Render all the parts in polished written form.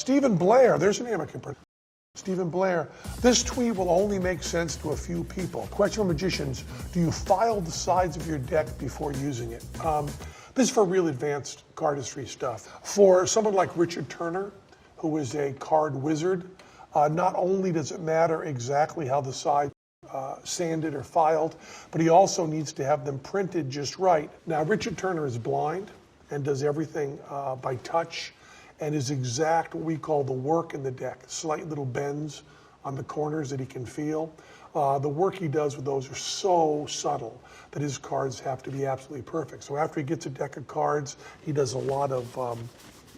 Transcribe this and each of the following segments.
Stephen Blair, there's an American person. Stephen Blair, this tweet will only make sense to a few people. Question for magicians, do you file the sides of your deck before using it? This is for real advanced cardistry stuff. For someone like Richard Turner, who is a card wizard, not only does it matter exactly how the sides sanded or filed, but he also needs to have them printed just right. Now, Richard Turner is blind and does everything by touch, and is exact what we call the work in the deck, slight little bends on the corners that he can feel. The work he does with those are so subtle that his cards have to be absolutely perfect. So after he gets a deck of cards, he does a lot of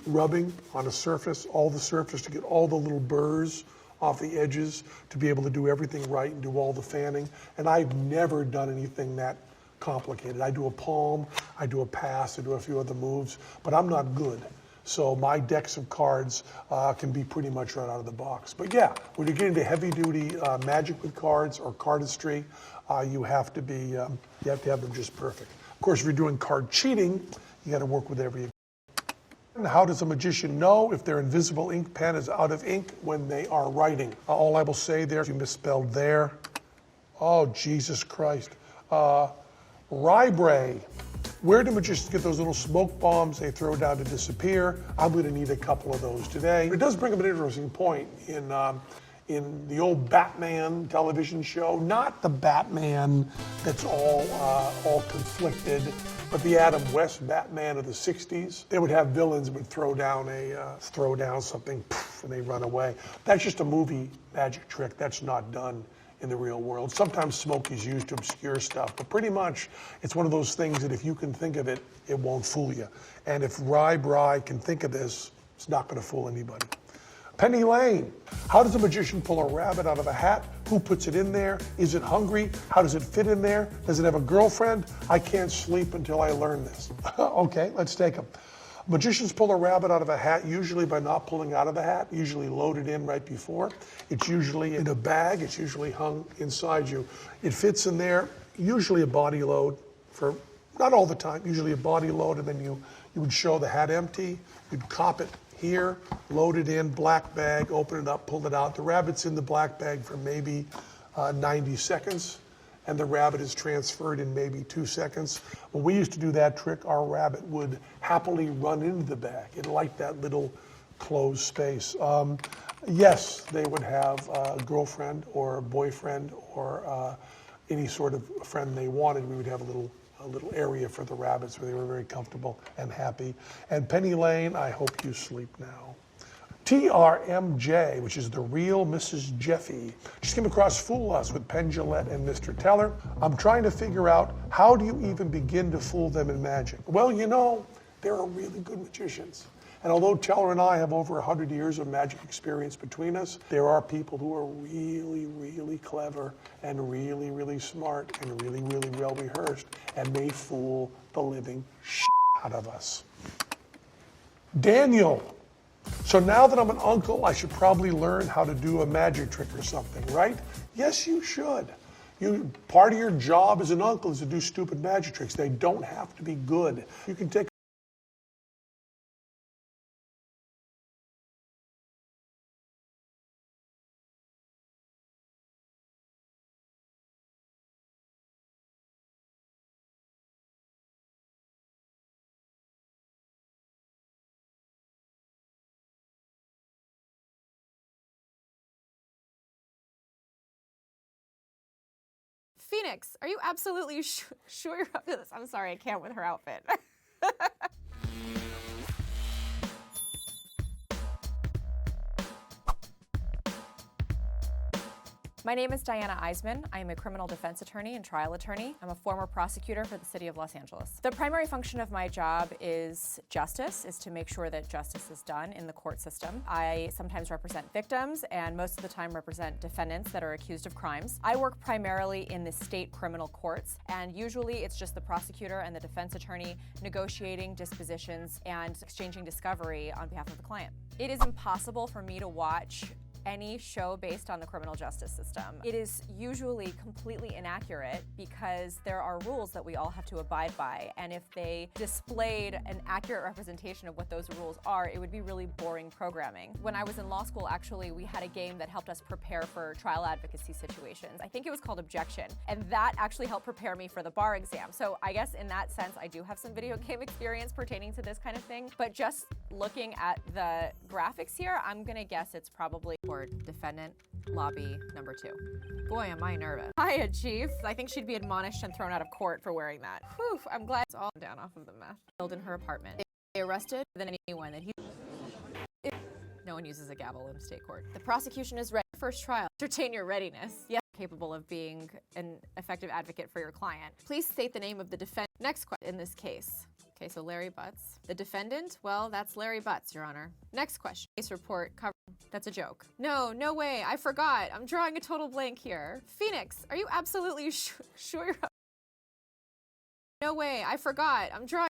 rubbing on a surface, all the surface, to get all the little burrs off the edges, to be able to do everything right and do all the fanning. And I've never done anything that complicated. I do a palm, I do a pass, I do a few other moves, but I'm not good. So my decks of cards can be pretty much right out of the box. But yeah, when you get into heavy-duty magic with cards or cardistry, you have to have them just perfect. Of course, if you're doing card cheating, you got to work with every. How does a magician know if their invisible ink pen is out of ink when they are writing? All I will say there, if you misspelled there, oh Jesus Christ, Rybray. Where do magicians get those little smoke bombs they throw down to disappear? I'm going to need a couple of those today. It does bring up an interesting point in the old Batman television show, not the Batman that's all conflicted, but the Adam West Batman of the 60s. They would have villains that would throw down something, poof, and they run away. That's just a movie magic trick. That's not done in the real world. Sometimes smoke is used to obscure stuff, but pretty much it's one of those things that if you can think of it, it won't fool you. And if Bry can think of this, it's not going to fool anybody. Penny Lane, how does a magician pull a rabbit out of a hat? Who puts it in there? Is it hungry? How does it fit in there? Does it have a girlfriend? I can't sleep until I learn this. Okay, let's take them. Magicians pull a rabbit out of a hat, usually by not pulling out of the hat, usually loaded in right before. It's usually in a bag, it's usually hung inside you. It fits in there, usually a body load for, not all the time, usually a body load, and then you would show the hat empty, you'd cop it here, load it in, black bag, open it up, pull it out. The rabbit's in the black bag for maybe 90 seconds. And the rabbit is transferred in maybe 2 seconds. When we used to do that trick, our rabbit would happily run into the bag. It liked that little closed space. Yes, they would have a girlfriend or a boyfriend or any sort of friend they wanted. We would have a little area for the rabbits where they were very comfortable and happy. And Penny Lane, I hope you sleep now. TRMJ, which is the real Mrs. Jeffy. Just came across Fool Us with Penn Jillette and Mr. Teller. I'm trying to figure out, how do you even begin to fool them in magic? Well, you know, there are really good magicians. And although Teller and I have over 100 years of magic experience between us, there are people who are really, really clever and really, really smart and really, really well rehearsed, and they fool the living shit out of us. Daniel. So now that I'm an uncle, I should probably learn how to do a magic trick or something, right? Yes, you should. Part of your job as an uncle is to do stupid magic tricks. They don't have to be good. You can take Phoenix, are you absolutely sure you're up to this? I'm sorry, I can't with her outfit. My name is Diana Eisman. I am a criminal defense attorney and trial attorney. I'm a former prosecutor for the city of Los Angeles. The primary function of my job is to make sure that justice is done in the court system. I sometimes represent victims and most of the time represent defendants that are accused of crimes. I work primarily in the state criminal courts, and usually it's just the prosecutor and the defense attorney negotiating dispositions and exchanging discovery on behalf of the client. It is impossible for me to watch any show based on the criminal justice system. It is usually completely inaccurate because there are rules that we all have to abide by, and if they displayed an accurate representation of what those rules are, it would be really boring programming. When I was in law school, actually, we had a game that helped us prepare for trial advocacy situations. I think it was called Objection, and that actually helped prepare me for the bar exam. So I guess in that sense, I do have some video game experience pertaining to this kind of thing, but just looking at the graphics here, I'm gonna guess it's probably for defendant lobby number 2. Boy, am I nervous. Hiya, Chief. I think she'd be admonished and thrown out of court for wearing that. Whew, I'm glad it's all down off of the meth. Killed in her apartment. They arrested than anyone that he... No one uses a gavel in state court. The prosecution is ready. First trial. Entertain your readiness. Yes, capable of being an effective advocate for your client. Please state the name of the defendant. Next question in this case. Okay, so Larry Butts. The defendant? Well, that's Larry Butts, Your Honor. Next question. Case report cover. That's a joke. No, no way. I forgot. I'm drawing a total blank here. Phoenix, are you absolutely sure you're... No way. I forgot. I'm drawing...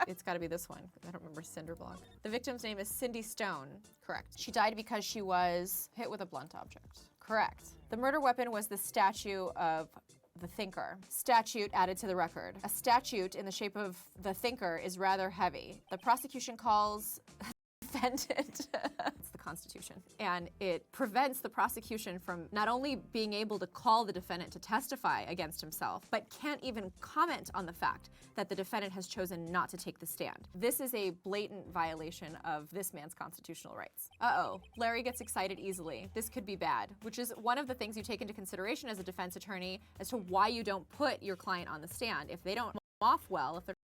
It's got to be this one. I don't remember Cinderblock. The victim's name is Cindy Stone. Correct. She died because she was hit with a blunt object. Correct. The murder weapon was the statue of the thinker. Statute added to the record. A statute in the shape of the thinker is rather heavy. The prosecution calls defendant. It's the Constitution. And it prevents the prosecution from not only being able to call the defendant to testify against himself, but can't even comment on the fact that the defendant has chosen not to take the stand. This is a blatant violation of this man's constitutional rights. Uh-oh, Larry gets excited easily. This could be bad, which is one of the things you take into consideration as a defense attorney as to why you don't put your client on the stand. If they don't come off well, if they're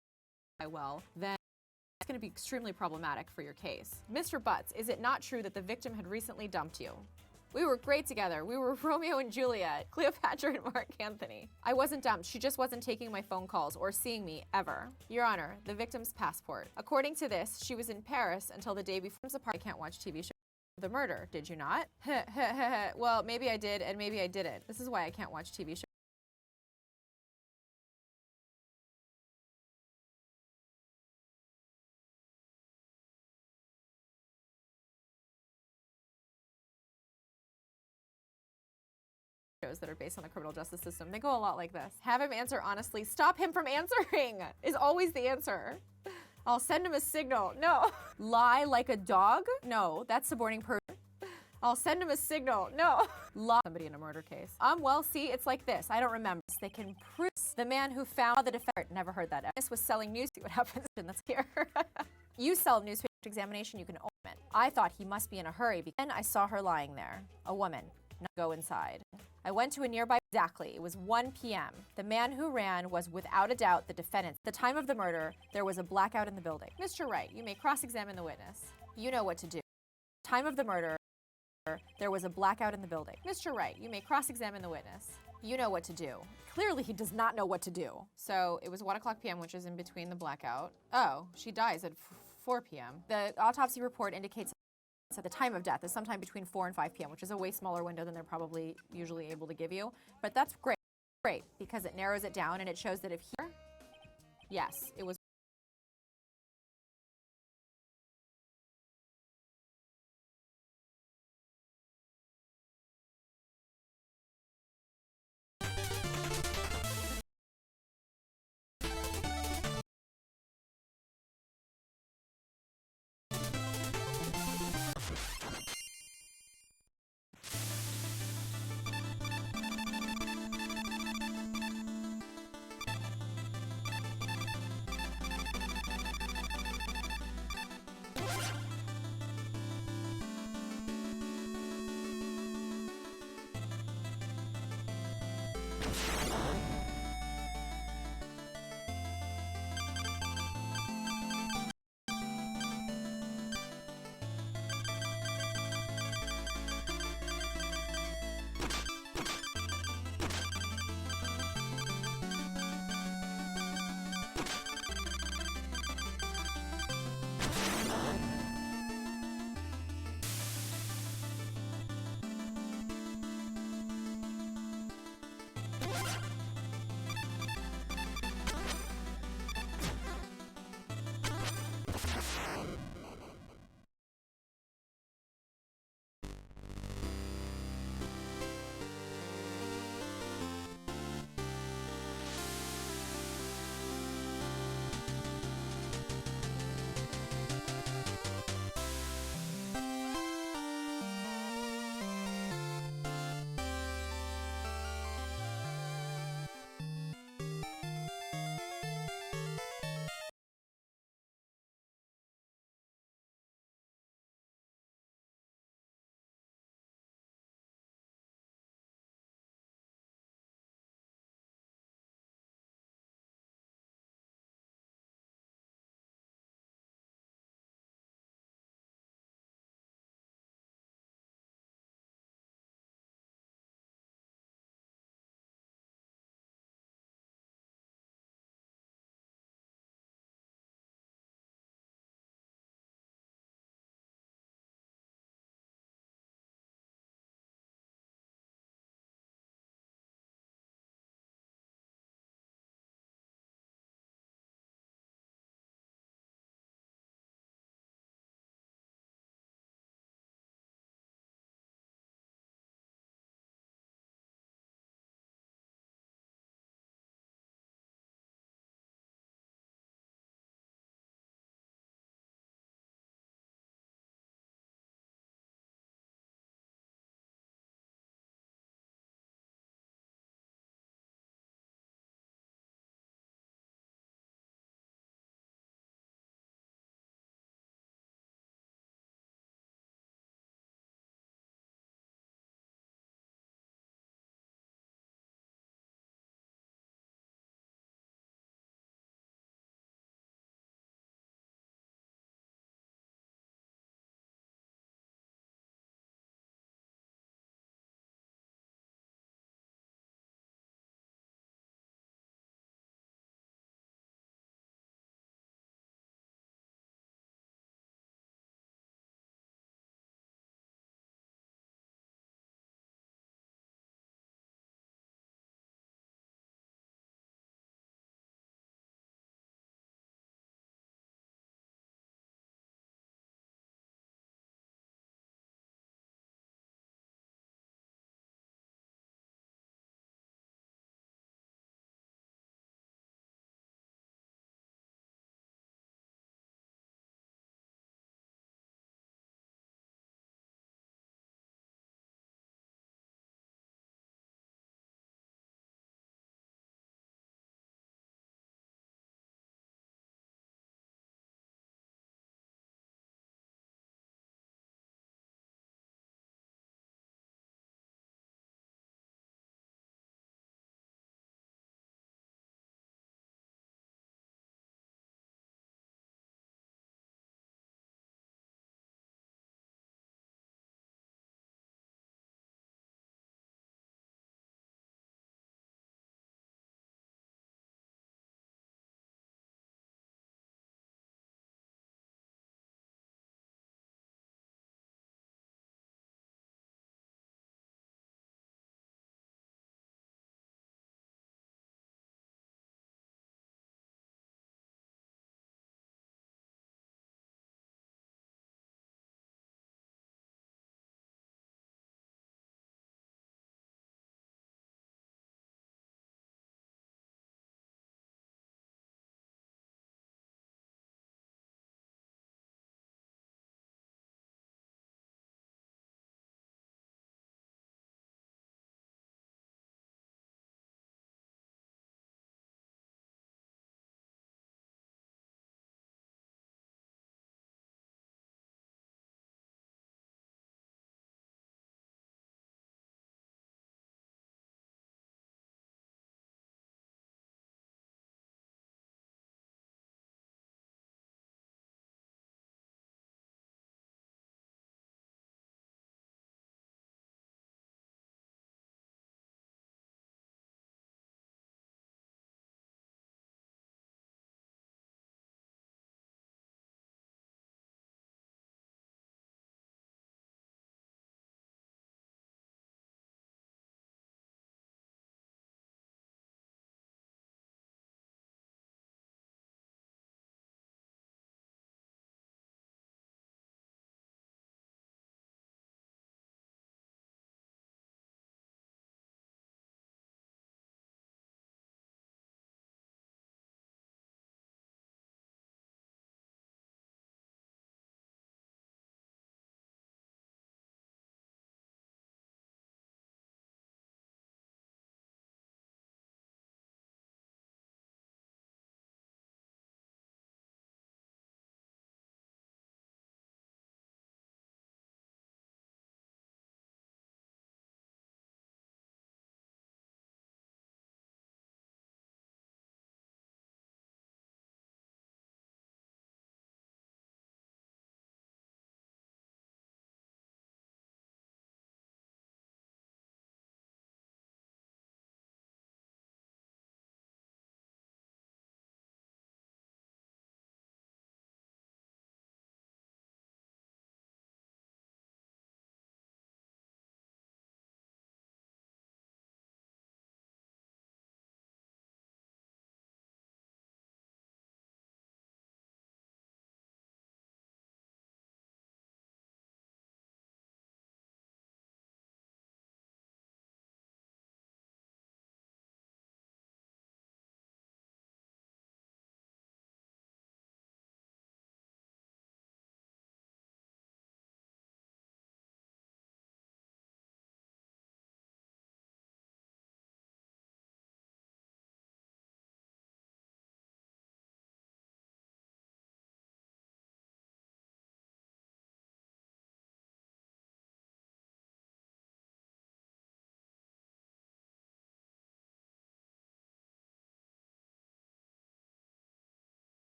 not well, then it's going to be extremely problematic for your case. Mr. Butts, is it not true that the victim had recently dumped you? We were great together. We were Romeo and Juliet, Cleopatra and Mark Anthony. I wasn't dumped. She just wasn't taking my phone calls or seeing me ever. Your Honor, the victim's passport. According to this, she was in Paris until the day before. I can't watch TV shows. The murder, did you not? Well, maybe I did and maybe I didn't. This is why I can't watch TV shows. That are based on the criminal justice system. They go a lot like this. Have him answer honestly. Stop him from answering is always the answer. I'll send him a signal. No. Lie like a dog? No, that's suborning person. I'll send him a signal. No. Lie somebody in a murder case. Well, see, it's like this. I don't remember. They can prove the man who found the defendant. Never heard that. This was selling news. See what happens. And that's here. You sell newspaper examination. You can open it. I thought he must be in a hurry because then I saw her lying there. A woman. Not go inside. I went to a nearby, exactly, it was 1 p.m. The man who ran was without a doubt the defendant. At the time of the murder, there was a blackout in the building. Mr. Wright, you may cross-examine the witness. You know what to do. Time of the murder, there was a blackout in the building. Mr. Wright, you may cross-examine the witness. You know what to do. Clearly, he does not know what to do. So it was 1 o'clock p.m., which is in between the blackout. Oh, she dies at 4 p.m. The autopsy report indicates at the time of death is sometime between 4 and 5 p.m., which is a way smaller window than they're probably usually able to give you. But that's great, because it narrows it down and it shows that if here, yes, it was.